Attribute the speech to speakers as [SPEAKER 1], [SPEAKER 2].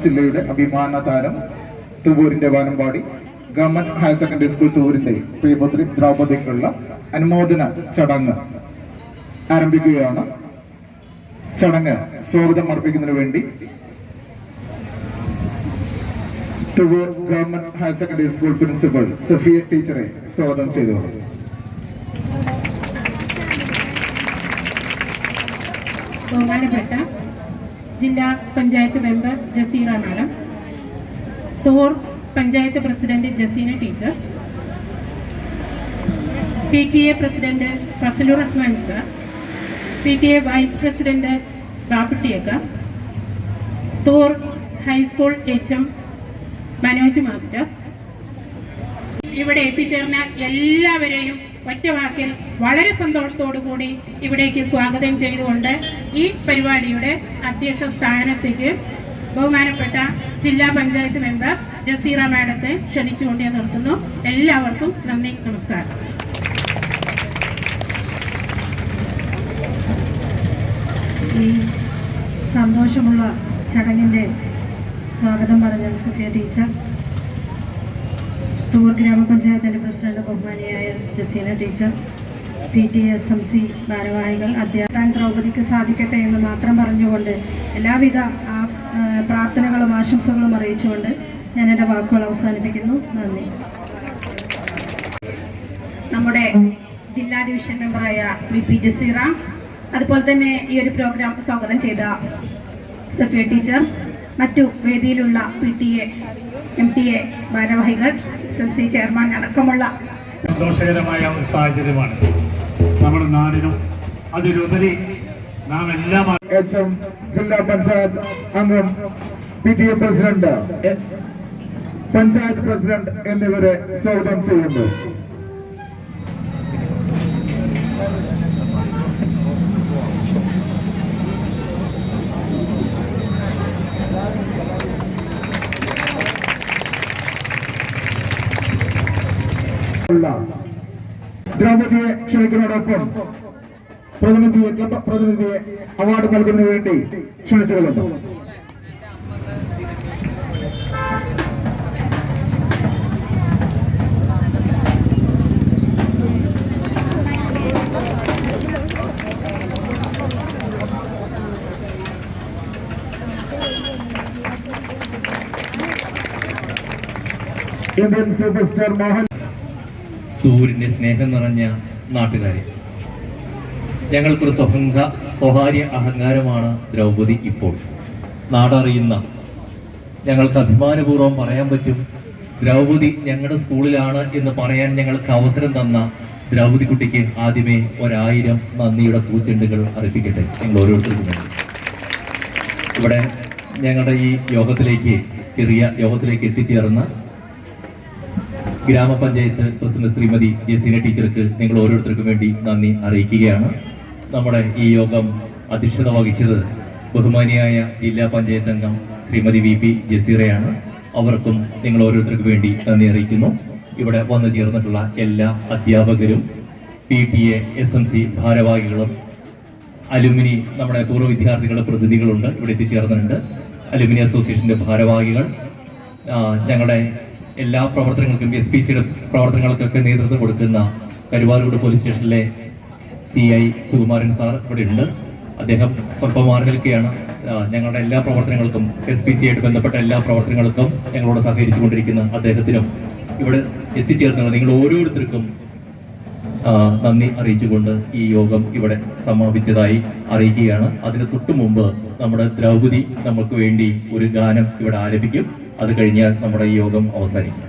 [SPEAKER 1] ജില്ലയുടെ അഭിമാന താരം തുവൂരിന്റെ വാനമ്പാടി ഗവൺമെന്റ് ഹയർ സെക്കൻഡറി സ്കൂൾ തുവൂരിന്റെ പ്രിയപുത്രി ദ്രൗപദിക്കുള്ള അനുമോദന ചടങ്ങ് ആരംഭിക്കുകയാണ്. ചടങ്ങ് സ്വാഗതം അർപ്പിക്കുന്നതിന് വേണ്ടി Thuvvur government higher secondary school principal Safiya ടീച്ചറെ സ്വാഗതം ചെയ്തുകൊള്ളു.
[SPEAKER 2] ബഹുമാനപ്പെട്ട ജില്ലാ panchayat member Jaseera madam, Thuvvur panchayat president Jaseena teacher, PTA president Fazlur Rahman sir, PTA vice president ബാപ്പുട്ടിയക്ക, Thuvvur high school HM Manoj master, ഇവിടെ എത്തിച്ചേർന്ന എല്ലാവരെയും ഒറ്റ വാക്കിൽ വളരെ സന്തോഷത്തോടു കൂടി ഇവിടേക്ക് സ്വാഗതം ചെയ്തുകൊണ്ട് ഈ പരിപാടിയുടെ അധ്യക്ഷ സ്ഥാനത്തേക്ക് ബഹുമാനപ്പെട്ട ജില്ലാ പഞ്ചായത്ത് മെമ്പർ ജസീറ മാഡത്തെ ക്ഷണിച്ചുകൊണ്ട് ഞാൻ നിർത്തുന്നു. എല്ലാവർക്കും നന്ദി, നമസ്കാരം.
[SPEAKER 3] ഈ സന്തോഷമുള്ള ചടങ്ങിൻ്റെ സ്വാഗതം പറഞ്ഞ സഫിയ ടീച്ചർ, തുവൂർ ഗ്രാമപഞ്ചായത്തിൻ്റെ പ്രസിഡന്റ് ബഹുമാനിയായ ജസീന ടീച്ചർ, PTA SMC ഭാരവാഹികൾ, അധ്യാപകൻ ദ്രൗപദിക്ക് സാധിക്കട്ടെ എന്ന് മാത്രം പറഞ്ഞുകൊണ്ട് എല്ലാവിധ പ്രാർത്ഥനകളും ആശംസകളും അറിയിച്ചുകൊണ്ട് ഞാൻ എൻ്റെ വാക്കുകൾ അവസാനിപ്പിക്കുന്നു. നന്ദി.
[SPEAKER 4] നമ്മുടെ ജില്ലാ ഡിവിഷൻ മെമ്പറായ VP ജസീറ, അതുപോലെ തന്നെ ഈ ഒരു പ്രോഗ്രാം സ്വാഗതം ചെയ്ത സഫിയ ടീച്ചർ, മറ്റു വേദിയിലുള്ള PTA MTA ഭാരവാഹികൾ, SMC ചെയർമാൻ അടക്കമുള്ള
[SPEAKER 5] സന്തോഷകരമായ ഒരു സാഹചര്യമാണ് നമ്മുടെ നാടിനും. അതിലുപരി നാം എല്ലാം
[SPEAKER 1] HM ജില്ലാ പഞ്ചായത്ത് അംഗം, PTA പ്രസിഡന്റ്, പഞ്ചായത്ത് പ്രസിഡന്റ് എന്നിവരെ സ്വാഗതം ചെയ്യുന്നു. ദ്രൗപദിയെ ക്ഷണിക്കുന്നതോടൊപ്പം ക്ലബ് പ്രതിനിധിയെ അവാർഡ് നൽകുന്നതിന് വേണ്ടി ക്ഷണിച്ചുകൊള്ളുന്നു. Indian super star Mohan.
[SPEAKER 6] തുവൂരിൻ്റെ സ്നേഹം നിറഞ്ഞ നാട്ടുകാരെ, ഞങ്ങൾക്കൊരു സ്വകാര്യ അഹങ്കാരമാണ് ദ്രൗപദി. ഇപ്പോൾ നാടറിയുന്ന, ഞങ്ങൾക്ക് അഭിമാനപൂർവ്വം പറയാൻ പറ്റും, ദ്രൗപദി ഞങ്ങളുടെ സ്കൂളിലാണ് എന്ന് പറയാൻ ഞങ്ങൾക്ക് അവസരം തന്ന ദ്രൗപദി കുട്ടിക്ക് ആദ്യമേ 1000 നന്ദിയുടെ പൂച്ചെണ്ടുകൾ അർപ്പിക്കട്ടെ ഞങ്ങൾ ഓരോരുത്തർക്കും. ഇവിടെ ഞങ്ങളുടെ ഈ ചെറിയ യോഗത്തിലേക്ക് എത്തിച്ചേർന്ന ഗ്രാമപഞ്ചായത്ത് പ്രസിഡന്റ് ശ്രീമതി ജസീന ടീച്ചർക്ക് നിങ്ങൾ ഓരോരുത്തർക്കും വേണ്ടി നന്ദി അറിയിക്കുകയാണ്. നമ്മുടെ ഈ യോഗം അധ്യക്ഷത വഹിച്ചത് ബഹുമാനിയായ ജില്ലാ പഞ്ചായത്ത് അംഗം ശ്രീമതി VP ജസീറയാണ്. അവർക്കും നിങ്ങൾ ഓരോരുത്തർക്കും വേണ്ടി നന്ദി അറിയിക്കുന്നു. ഇവിടെ വന്നു ചേർന്നിട്ടുള്ള എല്ലാ അധ്യാപകരും, PTA SMC ഭാരവാഹികളും, അലുമിനി, നമ്മുടെ പൂർവ്വ വിദ്യാർത്ഥികളുടെ പ്രതിനിധികളുണ്ട്, ഇവിടെ എത്തിച്ചേർന്നിട്ടുണ്ട്. അലുമിനി അസോസിയേഷൻ്റെ ഭാരവാഹികൾ, ഞങ്ങളുടെ എല്ലാ പ്രവർത്തനങ്ങൾക്കും, SPCയുടെ പ്രവർത്തനങ്ങൾക്കൊക്കെ നേതൃത്വം കൊടുക്കുന്ന കരുവാരൂട് പോലീസ് സ്റ്റേഷനിലെ CI സുകുമാരൻ സാർ ഇവിടെ ഉണ്ട്. അദ്ദേഹം സ്വല്പം മാറി നിൽക്കുകയാണ്. ഞങ്ങളുടെ എല്ലാ പ്രവർത്തനങ്ങൾക്കും, SPCയായിട്ട് ബന്ധപ്പെട്ട എല്ലാ പ്രവർത്തനങ്ങൾക്കും ഞങ്ങളോട് സഹകരിച്ചു കൊണ്ടിരിക്കുന്ന അദ്ദേഹത്തിനും ഇവിടെ എത്തിച്ചേർന്നുള്ള നിങ്ങൾ ഓരോരുത്തർക്കും നന്ദി അറിയിച്ചുകൊണ്ട് ഈ യോഗം ഇവിടെ സമാപിച്ചതായി അറിയിക്കുകയാണ്. അതിന് തൊട്ടു മുമ്പ് നമ്മുടെ ദ്രൗപദി നമുക്ക് വേണ്ടി ഒരു ഗാനം ഇവിടെ ആലപിക്കും. അത് കഴിഞ്ഞാൽ നമ്മുടെ ഈ യോഗം അവസാനിക്കും.